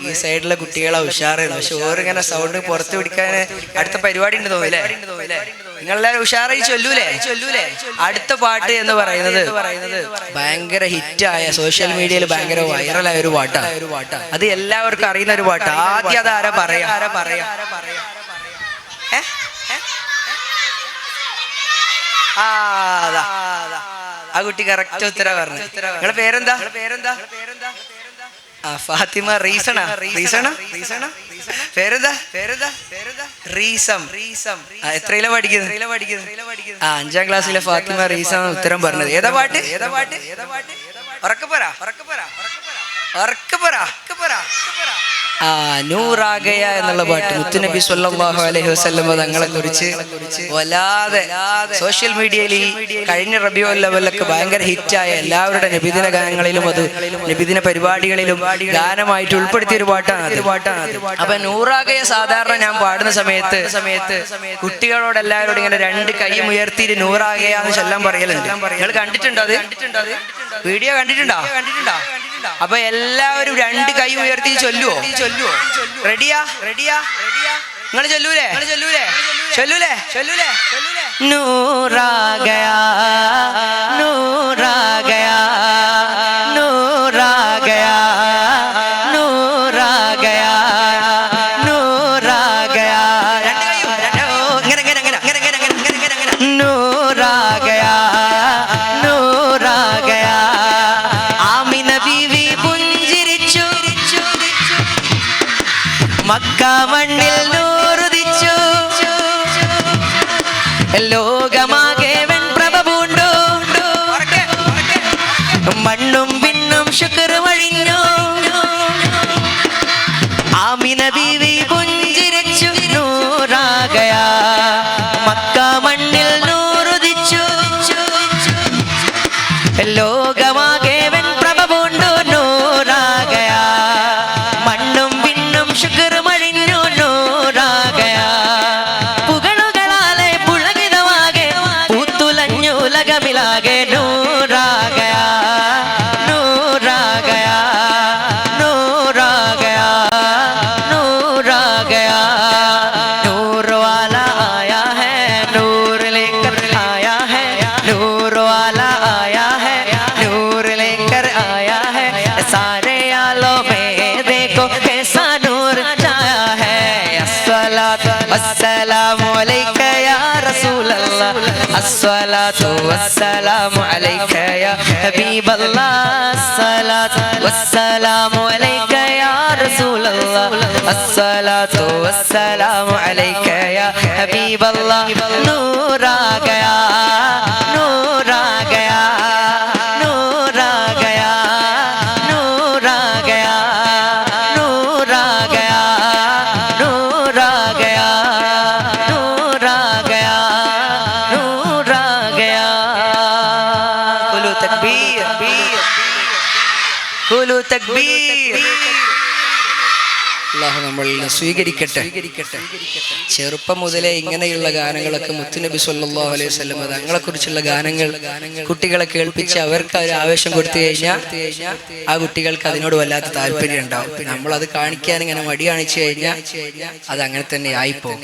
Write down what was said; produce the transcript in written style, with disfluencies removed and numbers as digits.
ഈ സൈഡിലെ കുട്ടികളെ ഉഷാറാണ്. പക്ഷെ ഓരിങ്ങനെ സൗണ്ട് പുറത്ത് പിടിക്കാൻ അടുത്ത പരിപാടി ഉണ്ട് തോന്നില്ലേ? നിങ്ങളെല്ലാരും ഉഷാറായി ചൊല്ലൂലേ? അടുത്ത പാട്ട് എന്ന് പറയുന്നത് ഭയങ്കര ഹിറ്റായ, സോഷ്യൽ മീഡിയയിൽ ഭയങ്കര വൈറലായ ഒരു പാട്ടാണ്. അത് എല്ലാവർക്കും അറിയുന്ന ഒരു പാട്ട്. ആദ്യം അത് ആരാ പറയാ? ആ കുട്ടി കറക്റ്റ് ഉത്തരം പറഞ്ഞു. നിങ്ങളെ പേരെന്താ? ഫാത്തിമ. റീസണാ? പേരെന്താ? റീസം. എത്രയിലാ പഠിക്കുന്നത്? 5ാം ക്ലാസ്സിലെ ഫാത്തിമ റീസം ഉത്തരം പറഞ്ഞത്. ഏതാ പാട്ട്? ഉറക്കെ പറ. നൂറാകയ എന്നുള്ള പാട്ട്. മുത്തുനബി സ്വല്ലല്ലാഹു അലൈഹി വസല്ലം തങ്ങളെ കുറിച്ച് വല്ലാതെ സോഷ്യൽ മീഡിയയിൽ കഴിഞ്ഞ റബീഉൽ അവ്വലൊക്കെ ഭയങ്കര ഹിറ്റായ, എല്ലാവരുടെ നബിദിന ഗാനങ്ങളിലും അത് നബിദിന പരിപാടികളിലും ഗാനമായിട്ട് ഉൾപ്പെടുത്തിയ ഒരു പാട്ടാണ് അത്. അപ്പൊ നൂറാകയ സാധാരണ ഞാൻ പാടുന്ന സമയത്ത് കുട്ടികളോട് എല്ലാവരോടും ഇങ്ങനെ 2 കൈയും ഉയർത്തിയിട്ട് നൂറാകയ എന്ന് ചൊല്ലാൻ പറയലുണ്ട്. നിങ്ങൾ കണ്ടിട്ടുണ്ടോ അത്? വീഡിയോ കണ്ടിട്ടുണ്ടോ? അപ്പൊ എല്ലാവരും 2 കൈ ഉയർത്തി ചൊല്ലുവോ? റെഡിയാ? നിങ്ങൾ ചൊല്ലൂലേ? നൂറാകയാ നൂറാകയാ നൂറാകയാ നൂറാകയാ നൂറാകയാ നൂറാകയാ നൂറാകയാ. ആമിന ബീവി പുഞ്ചിരിച്ചു, മക്ക മണ്ണിൽ നൂറുദിച്ചു, ലോകമാകെ വെൺപ്രഭ പൂണ്ടു, മണ്ണും പിന്നും ശുക്ർ വഴിഞ്ഞു. ആമിന ബീവി പുഞ്ചിരിച്ചു, നൂറാകയാ മക്ക മണ്ണിൽ നൂറുദിച്ചു, ലോകമാകെ വെൺപ്രഭ പൂണ്ടു, നൂറാകയാ മണ്ണും പിന്നും ശുക്ർ മഴിഞ്ഞു, നൂറാകയാ. പുകളുകളാലെ പുളകിതമാകെ പൂത്തുലഞ്ഞു ഉലകമിലാകെ, നൂറാകയാ നൂറാകയാ നൂറാകയാ നൂറാകയാ. നൂർ വാല ആയാ ഹൈ, നൂർ ലേക്കർ ആയാ ഹൈ, നൂർ വാല आया है, नूर लेकर आया है, सारे आलों में देखो कैसा नूर छाया है. अस्सलातु वस्सलामु अलैका या रसूल अल्लाह, अस्सलातु वस्सलामु अलैका या हबीब अल्लाह, अस्सलातु वस्सलामु अलैका या रसूल अल्लाह, अस्सलातु वस्सलामु अलैका या हबीब अल्लाह. नूर आ गया, नूर आ गया, नूर आ गया, नूर आ गया, नूर आ गया, नूर आ गया, नूर आ गया, नूर आ गया. कुलू तकबीर, कुलू तकबीर. അല്ലാഹു നമ്മളിൽ സ്വീകരിക്കട്ടെ. ചെറുപ്പം മുതലേ ഇങ്ങനെയുള്ള ഗാനങ്ങളൊക്കെ മുത്തുനബി സ്വല്ലല്ലാഹു അലൈഹി വസല്ലം തങ്ങളെക്കുറിച്ചുള്ള ഗാനങ്ങൾ കുട്ടികളെ കേൾപ്പിച്ച് അവർക്ക് ഒരു ആവേശം കൊടുത്തു കഴിഞ്ഞാൽ ആ കുട്ടികൾക്ക് അതിനോട് വല്ലാത്ത താല്പര്യം ഉണ്ടാവും. നമ്മളത് കാണിക്കാൻ ഇങ്ങനെ മടി കാണിച്ചു കഴിഞ്ഞാൽ അത് അങ്ങനെ തന്നെ ആയിപ്പോകും.